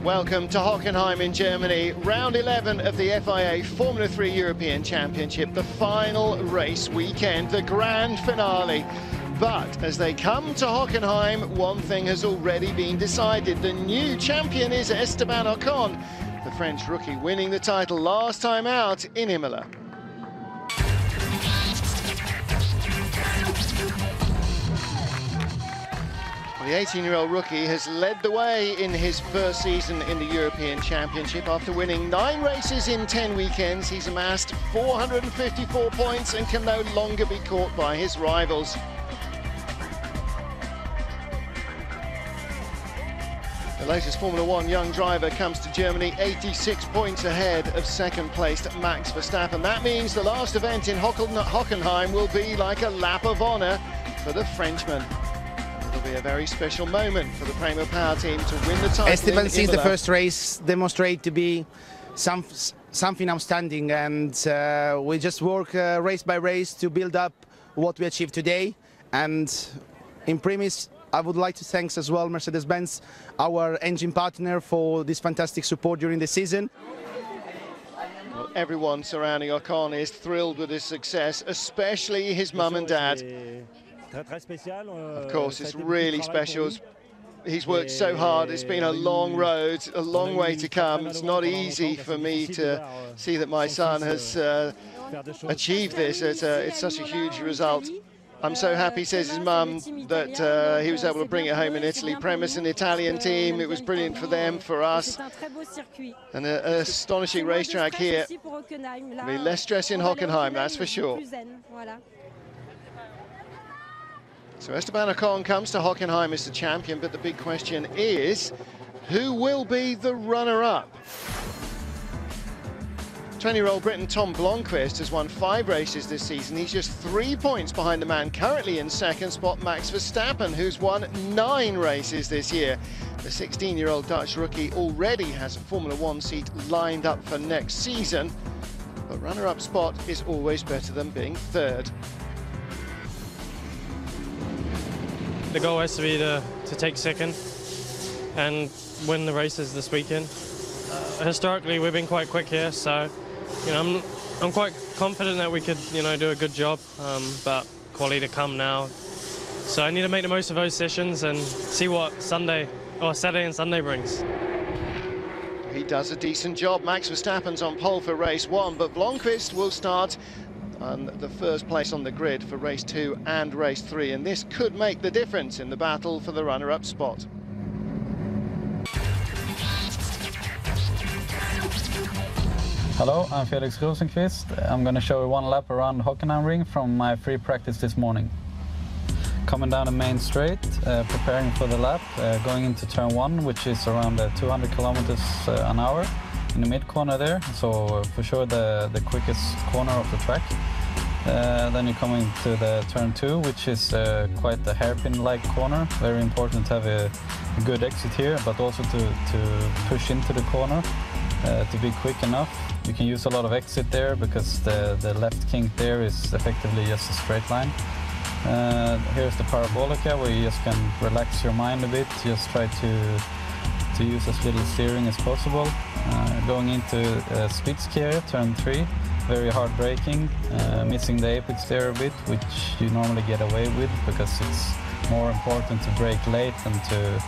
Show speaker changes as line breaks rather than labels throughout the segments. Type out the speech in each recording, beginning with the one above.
Welcome to Hockenheim in Germany, round 11 of the FIA Formula 3 European Championship, the final race weekend, the grand finale. But as they come to Hockenheim, one thing has already been decided. The new champion is Esteban Ocon, the French rookie winning the title last time out in Imola. The 18-year-old rookie has led the way in his first season in the European Championship. After winning 9 races in 10 weekends, he's amassed 454 points and can no longer be caught by his rivals. The latest Formula 1 young driver comes to Germany 86 points ahead of second-placed Max Verstappen. That means the last event in Hockenheim will be like a lap of honour for the Frenchman. It'll be a very special moment for the Prema Power team to win the title.
Esteban, since the first race, demonstrate to be something outstanding, and we just work race by race to build up what we achieved today. And in premise, I would like to thank as well Mercedes-Benz, our engine partner, for this fantastic support during the season.
Well, everyone surrounding Ocon is thrilled with his success, especially his mum and dad. Of course, it's really special. He's worked so hard. It's been a long road, a long way to come. It's not easy for me to see that my son has achieved this. It's such a huge result. I'm so happy, says his mum, that he was able to bring it home in Italy. Prema's an Italian team. It was brilliant for them, for us. And an astonishing racetrack here. There'll be less stress in Hockenheim, that's for sure. So Esteban Ocon comes to Hockenheim as the champion, but the big question is, who will be the runner-up? 20-year-old Briton Tom Blomqvist has won 5 races this season. He's just 3 points behind the man currently in second spot, Max Verstappen, who's won 9 races this year. The 16-year-old Dutch rookie already has a Formula 1 seat lined up for next season, but runner-up spot is always better than being third.
The goal has to be to take second and win the races this weekend. Historically, we've been quite quick here, so I'm quite confident that we could do a good job, but quality to come now. So I need to make the most of those sessions and see what Saturday and Sunday brings.
He does a decent job. Max Verstappen's on pole for race 1, but Blomqvist will start on the first place on the grid for race 2 and race 3, and this could make the difference in the battle for the runner-up spot.
Hello, I'm Felix Rosenqvist. I'm going to show you one lap around Hockenheim ring from my free practice this morning. Coming down the main straight, preparing for the lap, going into turn 1, which is around 200 kilometers an hour. In the mid corner there, so for sure the quickest corner of the track. Then you're coming to the turn 2, which is quite a hairpin-like corner. Very important to have a good exit here, but also to push into the corner to be quick enough. You can use a lot of exit there because the left kink there is effectively just a straight line. Here's the parabolica where you just can relax your mind a bit, just try to use as little steering as possible. Going into split gear, turn 3, very hard braking, missing the apex there a bit, which you normally get away with because it's more important to brake late than to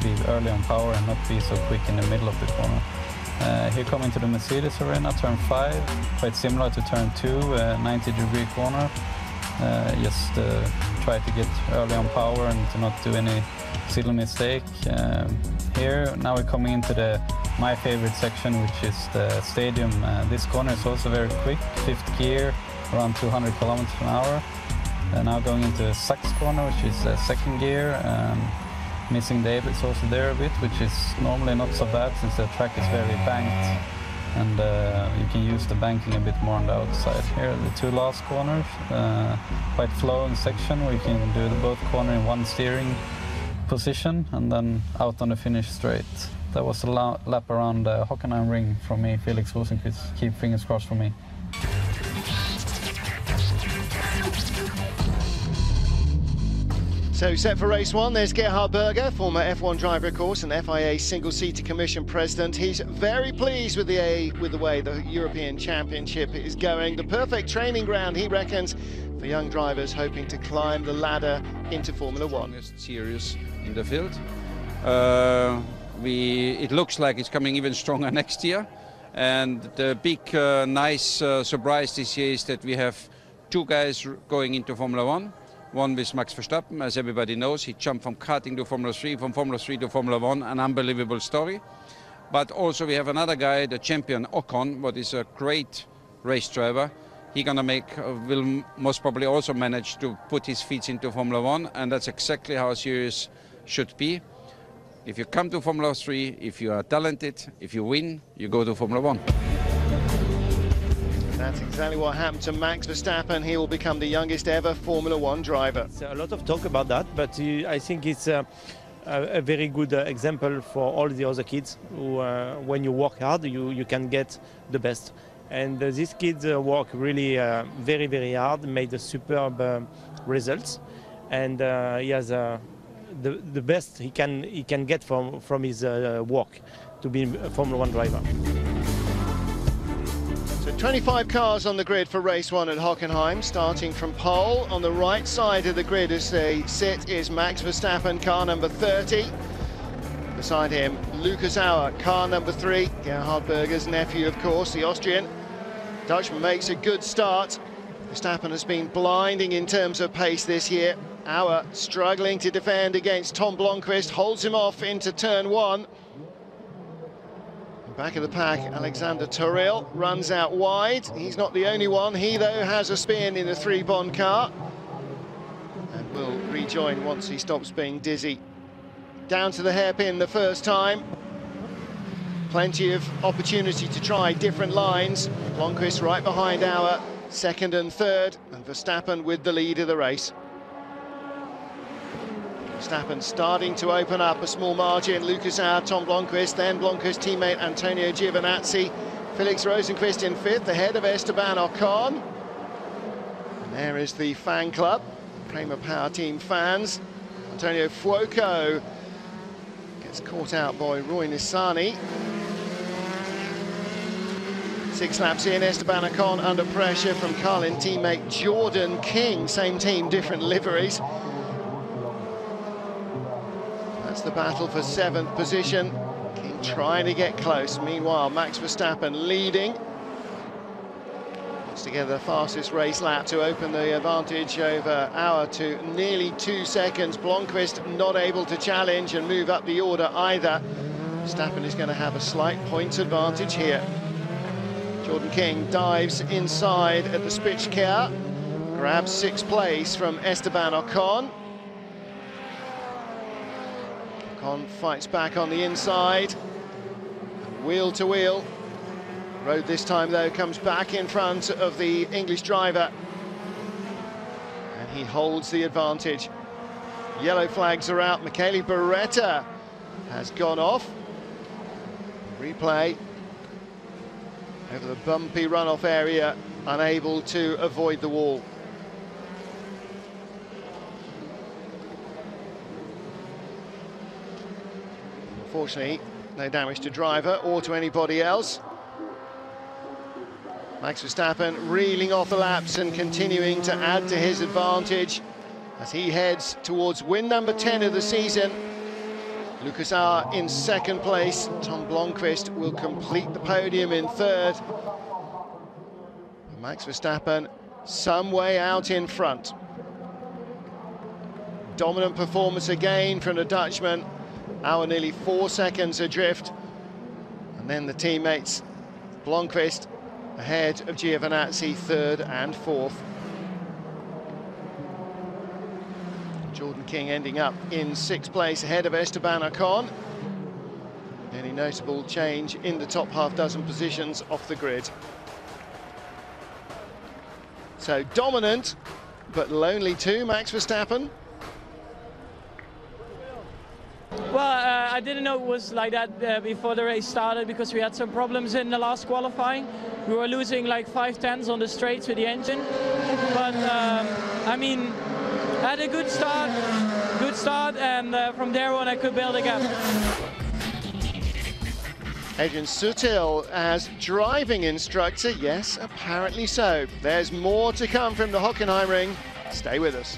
be early on power and not be so quick in the middle of the corner. Here coming to the Mercedes arena, turn 5, quite similar to turn 2, 90-degree corner. Just try to get early on power and to not do any silly mistake. Here now we're coming into my favorite section, which is the stadium. This corner is also very quick, 5th gear, around 200 kilometers an hour. Now going into Sachs corner, which is 2nd gear, missing the apex also there a bit, which is normally not so bad since the track is very banked, and you can use the banking a bit more on the outside. Here are the 2 last corners, quite flowing section where you can do both corner in one steering position and then out on the finish straight. That was a lap around the Hockenheim ring from me, Felix Rosenqvist. Keep fingers crossed for me.
So set for race one, there's Gerhard Berger, former F1 driver, of course, and FIA single-seater commission president. He's very pleased with the way the European Championship is going. The perfect training ground, he reckons, for young drivers hoping to climb the ladder into Formula One.
Series in the field. It looks like it's coming even stronger next year. And the big, nice surprise this year is that we have two guys going into Formula One. One with Max Verstappen, as everybody knows. He jumped from karting to Formula 3, from Formula 3 to Formula 1, an unbelievable story. But also we have another guy, the champion Ocon, what is a great race driver. He will most probably also manage to put his feet into Formula 1, and that's exactly how a series should be. If you come to Formula 3, if you are talented, if you win, you go to Formula 1.
That's exactly what happened to Max Verstappen. He will become the youngest ever Formula 1 driver.
It's a lot of talk about that, but I think it's a very good example for all the other kids who, when you work hard, you can get the best. And these kids work really very, very hard, made a superb results, and he has the best he can get from his work to be a Formula 1 driver.
So 25 cars on the grid for race one at Hockenheim, starting from pole. On the right side of the grid as they sit is Max Verstappen, car number 30. Beside him, Lucas Auer, car number 3. Gerhard Berger's nephew, of course, the Austrian. Dutchman makes a good start. Verstappen has been blinding in terms of pace this year. Auer struggling to defend against Tom Blomqvist, holds him off into turn 1. Back of the pack, Alexander Toril runs out wide. He's not the only one. He, though, has a spin in the 3-Bond car and will rejoin once he stops being dizzy. Down to the hairpin the first time. Plenty of opportunity to try different lines. Blomqvist right behind Auer, second and third, and Verstappen with the lead of the race. Verstappen starting to open up a small margin. Lucas Auer, Tom Blomqvist, then Blomqvist teammate Antonio Giovinazzi. Felix Rosenqvist in 5th, ahead of Esteban Ocon. And there is the fan club, Prema Power Team fans. Antonio Fuoco gets caught out by Roy Nissany. 6 laps in, Esteban Ocon under pressure from Carlin teammate Jordan King. Same team, different liveries. That's the battle for 7th position. King trying to get close. Meanwhile, Max Verstappen leading. Puts together the fastest race lap to open the advantage over Auer to nearly 2 seconds. Blomqvist not able to challenge and move up the order either. Verstappen is going to have a slight points advantage here. Jordan King dives inside at the Spitz-Kehr, grabs 6th place from Esteban Ocon. Ocon fights back on the inside, wheel to wheel. Road this time, though, comes back in front of the English driver, and he holds the advantage. Yellow flags are out. Michele Beretta has gone off. Replay over the bumpy runoff area, unable to avoid the wall. Unfortunately, no damage to driver or to anybody else. Max Verstappen reeling off the laps and continuing to add to his advantage as he heads towards win number 10 of the season. Lucas Auer in 2nd place. Tom Blomqvist will complete the podium in 3rd. Max Verstappen some way out in front. Dominant performance again from the Dutchman. Auer nearly 4 seconds adrift. And then the teammates, Blomqvist ahead of Giovinazzi, 3rd and 4th. Jordan King ending up in 6th place ahead of Esteban Ocon. Any notable change in the top half-dozen positions off the grid. So dominant, but lonely too, Max Verstappen.
Well, I didn't know it was like that before the race started, because we had some problems in the last qualifying. We were losing like 5/10 on the straights with the engine. But I mean, had a good start. good start, and from there on I could build a gap.
Adrian Sutil as driving instructor, yes, apparently so. There's more to come from the Hockenheim ring. Stay with us.